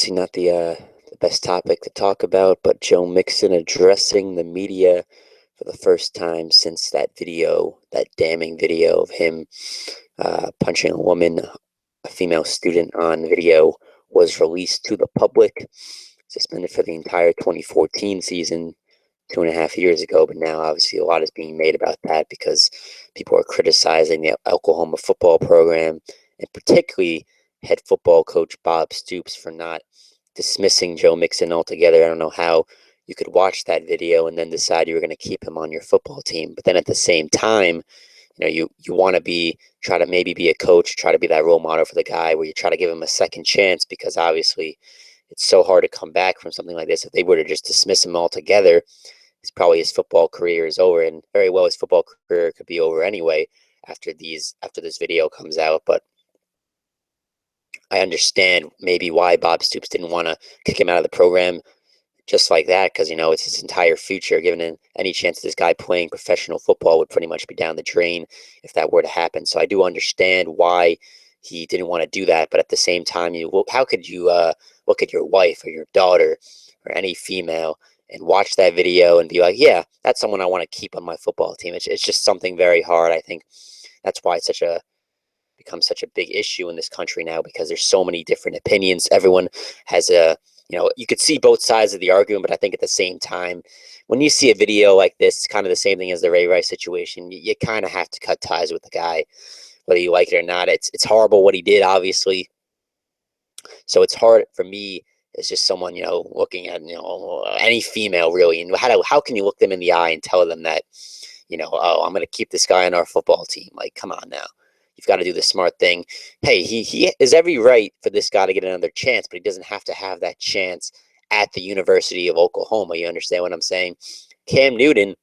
obviously not the best topic to talk about, but Joe Mixon addressing the media for the first time since that video, that damning video of him punching a woman, a female student on video, was released to the public, suspended for the entire 2014 season, 2.5 years ago. But now, obviously, a lot is being made about that because people are criticizing the Oklahoma football program, and particularly head football coach Bob Stoops for not dismissing Joe Mixon altogether. I don't know how you could watch that video and then decide you were going to keep him on your football team. But then at the same time, you want to try to maybe be a coach, try to be that role model for the guy where you try to give him a second chance, because obviously it's so hard to come back from something like this. If they were to just dismiss him altogether, his football career is over, and very well his football career could be over anyway after this video comes out. But I understand maybe why Bob Stoops didn't want to kick him out of the program just like that, because it's his entire future. Given any chance of this guy playing professional football would pretty much be down the drain if that were to happen. So I do understand why he didn't want to do that, but at the same time, how could you look at your wife or your daughter or any female and watch that video and be like, yeah, that's someone I want to keep on my football team? It's just something very hard. I think that's why it's becomes such a big issue in this country now, because there's so many different opinions. Everyone has you could see both sides of the argument, but I think at the same time, when you see a video like this, it's kind of the same thing as the Ray Rice situation. You kind of have to cut ties with the guy, whether you like it or not. It's horrible what he did, obviously. So it's hard for me as just someone, looking at, any female really, and how can you look them in the eye and tell them that, oh, I'm going to keep this guy on our football team? Like, come on now. You've got to do the smart thing. Hey, he is every right for this guy to get another chance, but he doesn't have to have that chance at the University of Oklahoma. You understand what I'm saying? Cam Newton,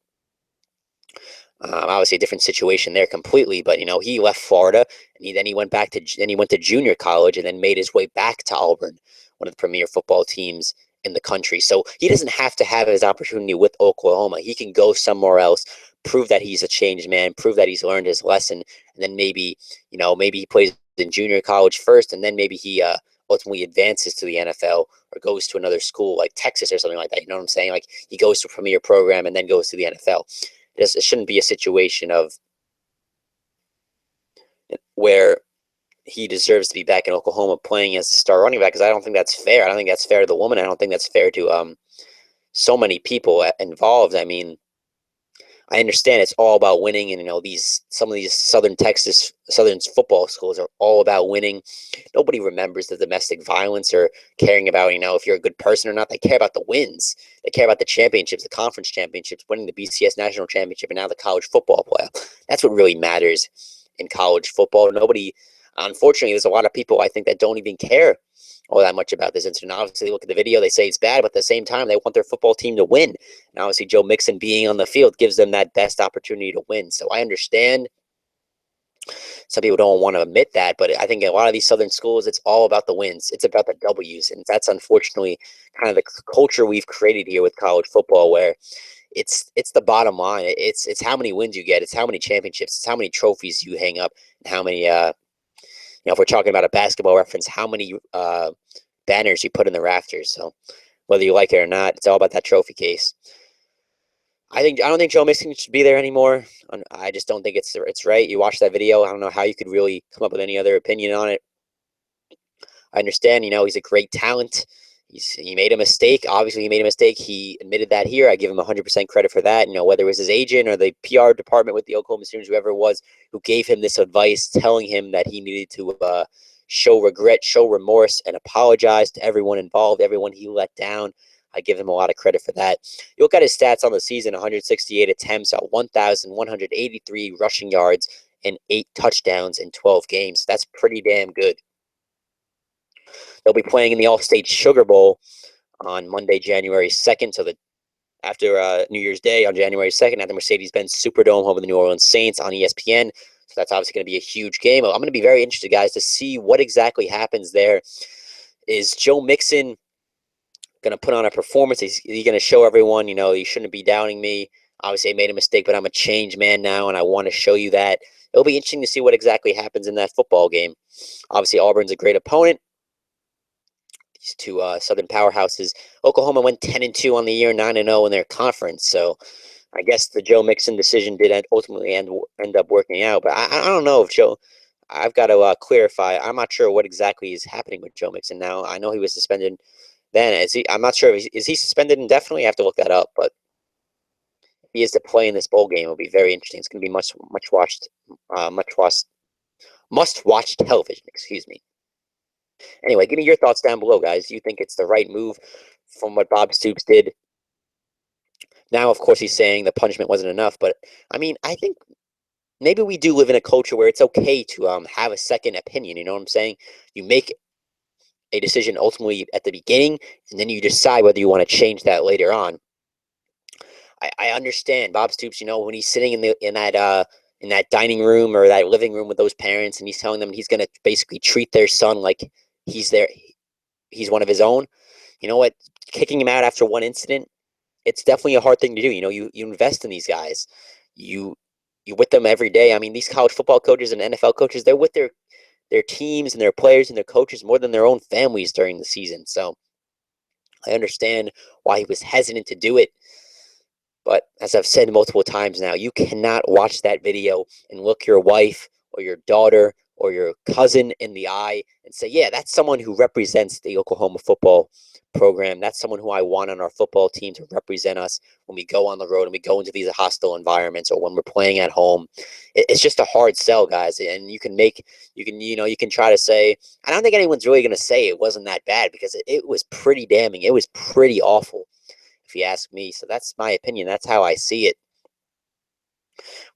obviously a different situation there completely, but he left Florida, and then he went to junior college, and then made his way back to Auburn, one of the premier football teams in the country. So he doesn't have to have his opportunity with Oklahoma. He can go somewhere else, prove that he's a changed man, prove that he's learned his lesson, and then maybe he plays in junior college first, and then maybe he ultimately advances to the NFL or goes to another school like Texas or something like that. You know what I'm saying? Like, he goes to a premier program and then goes to the NFL. It shouldn't be a situation of where he deserves to be back in Oklahoma playing as a star running back, because I don't think that's fair. I don't think that's fair to the woman. I don't think that's fair to so many people involved. I mean, I understand it's all about winning, and some of these Southern football schools are all about winning. Nobody remembers the domestic violence or caring about if you're a good person or not. They care about the wins. They care about the championships, the conference championships, winning the BCS national championship, and now the college football playoff. That's what really matters in college football. Unfortunately, there's a lot of people, I think, that don't even care all that much about this incident. Obviously, they look at the video, they say it's bad, but at the same time, they want their football team to win. And obviously, Joe Mixon being on the field gives them that best opportunity to win. So I understand some people don't want to admit that, but I think in a lot of these Southern schools, it's all about the wins. It's about the W's. And that's unfortunately kind of the culture we've created here with college football, where it's the bottom line. It's how many wins you get. It's how many championships. It's how many trophies you hang up, and how many if we're talking about a basketball reference, how many banners you put in the rafters. So whether you like it or not, it's all about that trophy case. I don't think Joe Mixon should be there anymore. I just don't think it's right. You watch that video, I don't know how you could really come up with any other opinion on it. I understand, he's a great talent. He made a mistake. Obviously, he made a mistake. He admitted that here. I give him 100% credit for that. Whether it was his agent or the PR department with the Oklahoma Sooners, whoever it was, who gave him this advice, telling him that he needed to show regret, show remorse, and apologize to everyone involved, everyone he let down. I give him a lot of credit for that. You look at his stats on the season: 168 attempts, 1,183 rushing yards, and 8 touchdowns in 12 games. That's pretty damn good. They'll be playing in the All-State Sugar Bowl on Monday, January 2nd. So after New Year's Day on January 2nd at the Mercedes-Benz Superdome, home of the New Orleans Saints on ESPN. So that's obviously going to be a huge game. I'm going to be very interested, guys, to see what exactly happens there. Is Joe Mixon going to put on a performance? He's going to show everyone, you shouldn't be doubting me. Obviously, I made a mistake, but I'm a changed man now, and I want to show you that. It'll be interesting to see what exactly happens in that football game. Obviously, Auburn's a great opponent. these two Southern powerhouses. Oklahoma went 10-2 on the year, 9-0 in their conference. So I guess the Joe Mixon decision did ultimately end up working out. But I don't know if Joe. I've got to clarify. I'm not sure what exactly is happening with Joe Mixon now. I know he was suspended then. Is he? I'm not sure. Is he suspended indefinitely? I have to look that up. But if he is to play in this bowl game, it'll be very interesting. It's going to be must watch television. Excuse me. Anyway, give me your thoughts down below, guys. Do you think it's the right move from what Bob Stoops did? Now, of course, he's saying the punishment wasn't enough, but I mean, I think maybe we do live in a culture where it's okay to have a second opinion. You know what I'm saying? You make a decision ultimately at the beginning, and then you decide whether you want to change that later on. I understand Bob Stoops. You know, when he's sitting in that dining room or that living room with those parents, and he's telling them he's going to basically treat their son like he's he's one of his own. You know what? Kicking him out after one incident, it's definitely a hard thing to do. You know, you invest in these guys. You you with them every day. I mean, these college football coaches and NFL coaches, they're with their teams and their players and their coaches more than their own families during the season. So I understand why he was hesitant to do it. But as I've said multiple times now, you cannot watch that video and look your wife or your daughter or your cousin in the eye and say, yeah, that's someone who represents the Oklahoma football program. That's someone who I want on our football team to represent us when we go on the road and we go into these hostile environments or when we're playing at home. It's just a hard sell, guys. And you can try to say, I don't think anyone's really going to say it wasn't that bad because it was pretty damning. It was pretty awful, if you ask me. So that's my opinion. That's how I see it.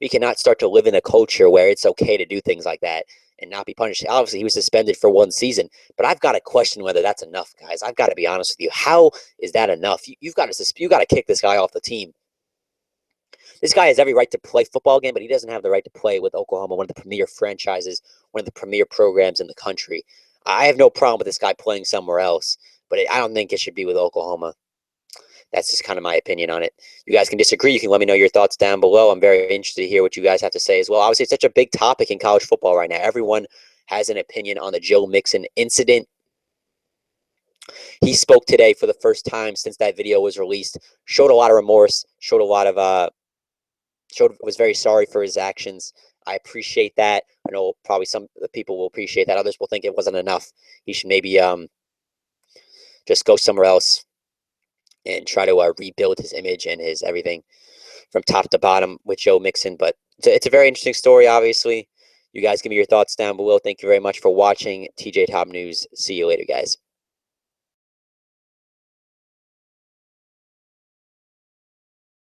We cannot start to live in a culture where it's okay to do things like that and not be punished. Obviously, he was suspended for one season, but I've got to question whether that's enough, guys. I've got to be honest with you. How is that enough? You've got to kick this guy off the team. This guy has every right to play football game, but he doesn't have the right to play with Oklahoma, one of the premier franchises, one of the premier programs in the country. I have no problem with this guy playing somewhere else, but I don't think it should be with Oklahoma. That's just kind of my opinion on it. You guys can disagree. You can let me know your thoughts down below. I'm very interested to hear what you guys have to say as well. Obviously, it's such a big topic in college football right now. Everyone has an opinion on the Joe Mixon incident. He spoke today for the first time since that video was released. Showed a lot of remorse. Was very sorry for his actions. I appreciate that. I know probably some of the people will appreciate that. Others will think it wasn't enough. He should maybe just go somewhere else and try to rebuild his image and his everything from top to bottom with Joe Mixon. But it's a very interesting story, obviously. You guys give me your thoughts down below. Thank you very much for watching TJ Top News. See you later, guys.